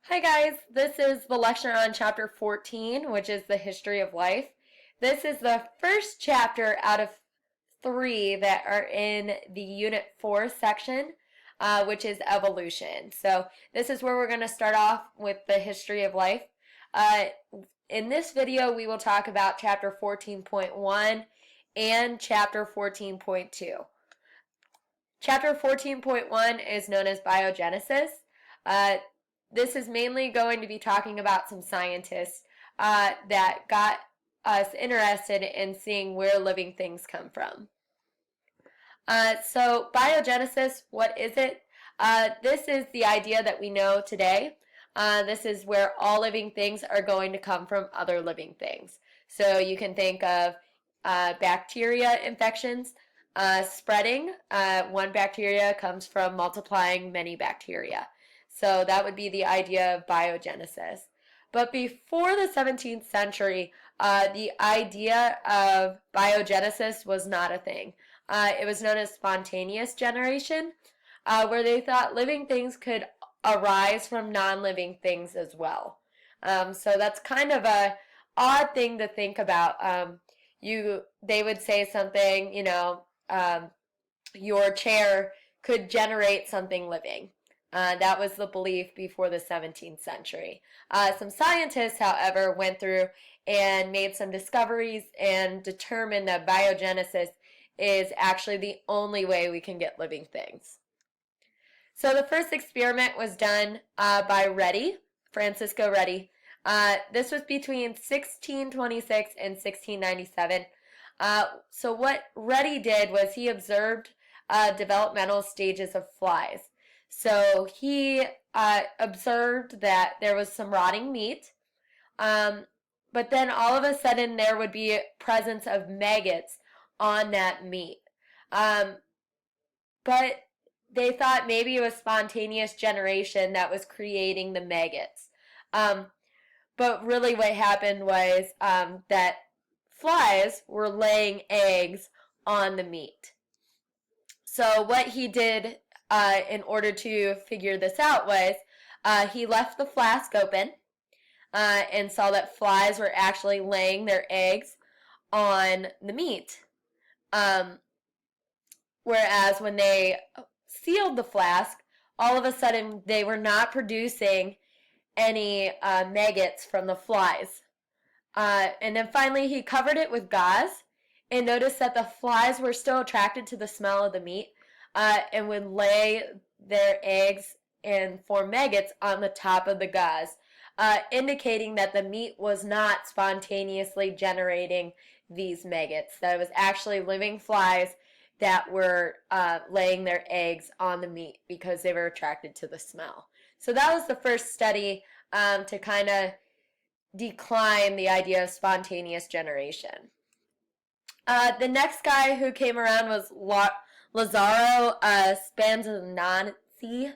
Hi guys, this is the lecture on chapter 14, which is the history of life. This is the first chapter out of three that are in the Unit 4 section, which is evolution. So this is where we're going to start off with the history of life. Uh, in this video, we will talk about chapter 14.1 and chapter 14.2. Chapter 14.1 is known as biogenesis. Uh, this is mainly going to be talking about some scientists that got us interested in seeing where living things come from. So biogenesis, what is it? This is the idea that we know today. This is where all living things are going to come from other living things. So you can think of bacteria infections spreading. One bacteria comes from multiplying many bacteria. So that would be the idea of biogenesis. But before the 17th century, the idea of biogenesis was not a thing. It was known as spontaneous generation, where they thought living things could arise from non-living things as well. So that's kind of a odd thing to think about. They would say something, your chair could generate something living. That was the belief before the 17th century. Some scientists, however, went through and made some discoveries and determined that biogenesis is actually the only way we can get living things. So the first experiment was done by Redi, Francisco Redi. This was between 1626 and 1697. So what Redi did was he observed developmental stages of flies. So he observed that there was some rotting meat, but then all of a sudden there would be presence of maggots on that meat. But they thought maybe it was spontaneous generation that was creating the maggots. But really what happened was that flies were laying eggs on the meat. So what he did in order to figure this out was he left the flask open and saw that flies were actually laying their eggs on the meat. Whereas when they sealed the flask, all of a sudden they were not producing any maggots from the flies. And then finally he covered it with gauze and noticed that the flies were still attracted to the smell of the meat and would lay their eggs and form maggots on the top of the gauze, indicating that the meat was not spontaneously generating these maggots, that it was actually living flies that were laying their eggs on the meat because they were attracted to the smell. So that was the first study to kind of decline the idea of spontaneous generation. The next guy who came around was Lazzaro Spallanzani.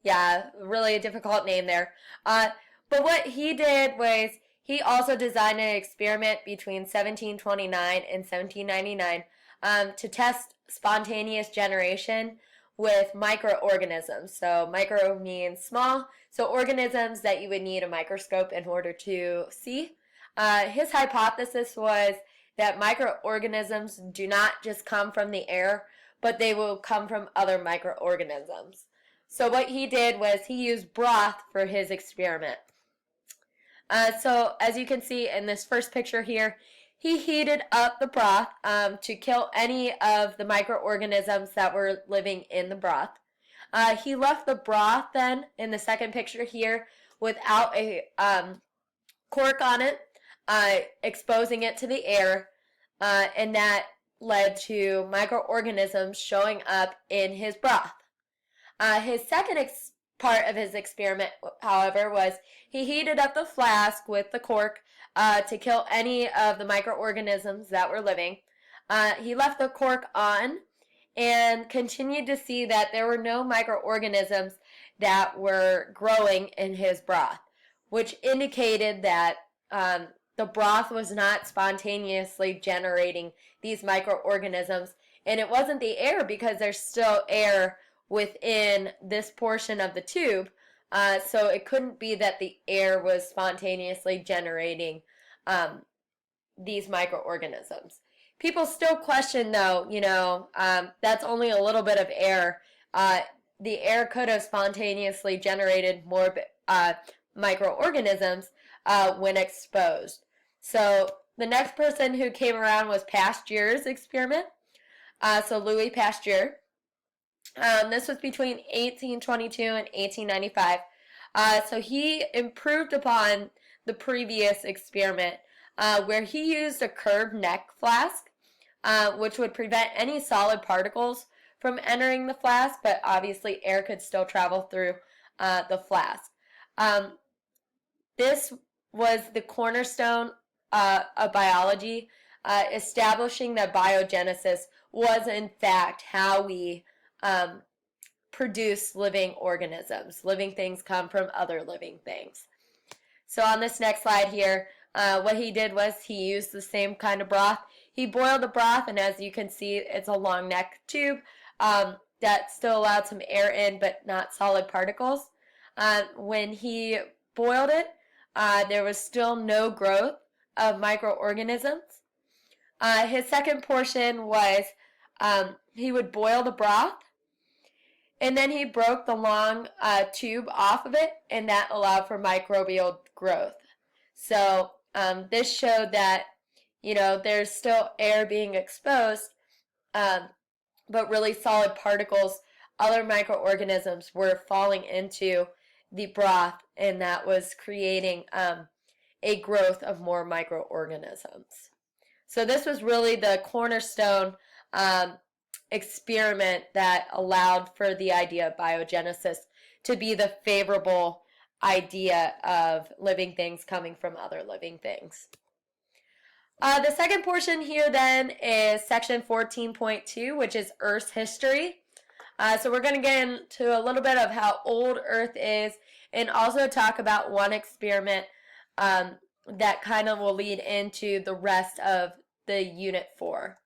Yeah, really a difficult name there. But what he did was he also designed an experiment between 1729 and 1799 to test spontaneous generation with microorganisms. So micro means small, so organisms that you would need a microscope in order to see. His hypothesis was that microorganisms do not just come from the air, but they will come from other microorganisms. So what he did was he used broth for his experiment. So as you can see in this first picture here, he heated up the broth to kill any of the microorganisms that were living in the broth. He left the broth then, in the second picture here, without a cork on it, exposing it to the air, and that led to microorganisms showing up in his broth. His second part of his experiment, however, was he heated up the flask with the cork to kill any of the microorganisms that were living. He left the cork on and continued to see that there were no microorganisms that were growing in his broth, which indicated that the broth was not spontaneously generating these microorganisms, and it wasn't the air because there's still air within this portion of the tube, So it couldn't be that the air was spontaneously generating these microorganisms. People still question, though, that's only a little bit of air. The air could have spontaneously generated more microorganisms when exposed. So the next person who came around was Pasteur's experiment. So Louis Pasteur. This was between 1822 and 1895. So he improved upon the previous experiment where he used a curved neck flask, which would prevent any solid particles from entering the flask, but obviously air could still travel through the flask. This was the cornerstone of biology, establishing that biogenesis was in fact how we produce living organisms. Living things come from other living things. So on this next slide here, what he did was he used the same kind of broth. He boiled the broth, and as you can see, it's a long neck tube that still allowed some air in, but not solid particles. When he boiled it, there was still no growth of microorganisms. His second portion was he would boil the broth, and then he broke the long tube off of it, and that allowed for microbial growth. So this showed that, there's still air being exposed, but really solid particles, other microorganisms were falling into the broth, and that was creating a growth of more microorganisms. So this was really the cornerstone experiment that allowed for the idea of biogenesis to be the favorable idea of living things coming from other living things. The second portion here then is section 14.2, which is Earth's history. So we're going to get into a little bit of how old Earth is, and also talk about one experiment that kind of will lead into the rest of the Unit 4.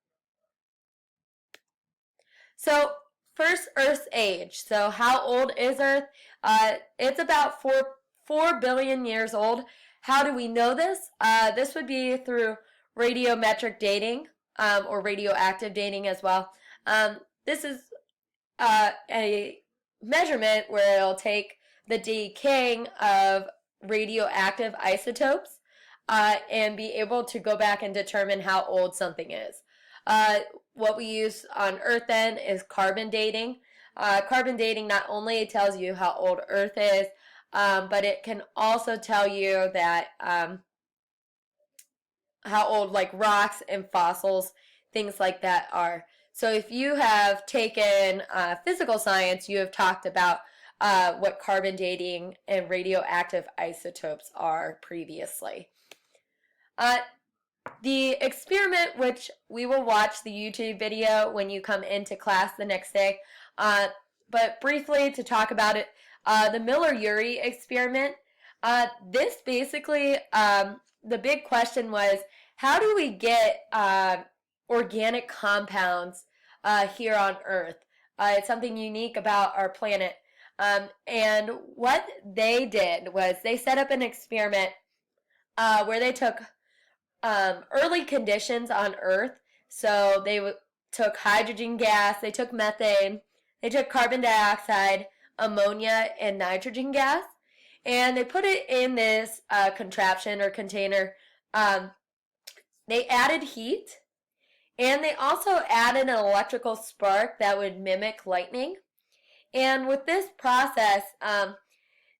So first, Earth's age. So how old is Earth? It's about 4 billion years old. How do we know this? This would be through radiometric dating, or radioactive dating as well. This is a measurement where it'll take the decaying of radioactive isotopes and be able to go back and determine how old something is. What we use on Earth then is carbon dating. Carbon dating not only tells you how old Earth is, but it can also tell you that how old like rocks and fossils, things like that are. So if you have taken physical science, you have talked about what carbon dating and radioactive isotopes are previously. The experiment, which we will watch the YouTube video when you come into class the next day, but briefly to talk about it, the Miller-Urey experiment, this basically, the big question was, how do we get organic compounds here on Earth? It's something unique about our planet. And what they did was they set up an experiment where they took early conditions on Earth. So they took hydrogen gas, they took methane, they took carbon dioxide, ammonia, and nitrogen gas, and they put it in this contraption or container. They added heat, and they also added an electrical spark that would mimic lightning. And with this process,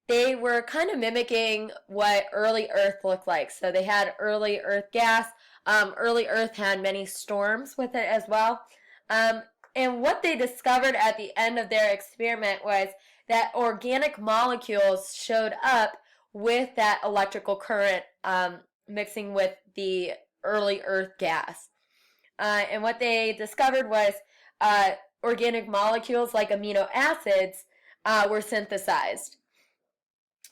they were kind of mimicking what early Earth looked like. So they had early Earth gas. Early Earth had many storms with it as well. And what they discovered at the end of their experiment was that organic molecules showed up with that electrical current mixing with the early Earth gas. And what they discovered was organic molecules like amino acids were synthesized.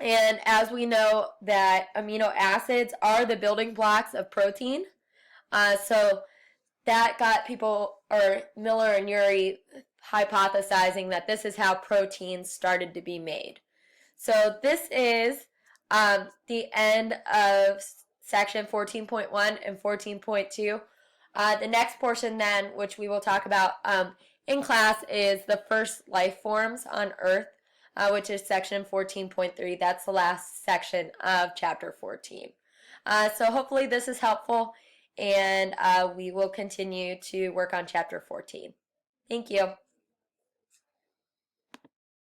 And as we know that amino acids are the building blocks of protein, so that got people, or Miller and Urey, hypothesizing that this is how proteins started to be made. So this is the end of section 14.1 and 14.2. The next portion then, which we will talk about in class, is the first life forms on Earth, which is section 14.3. That's the last section of chapter 14. So hopefully this is helpful, and we will continue to work on chapter 14. Thank you.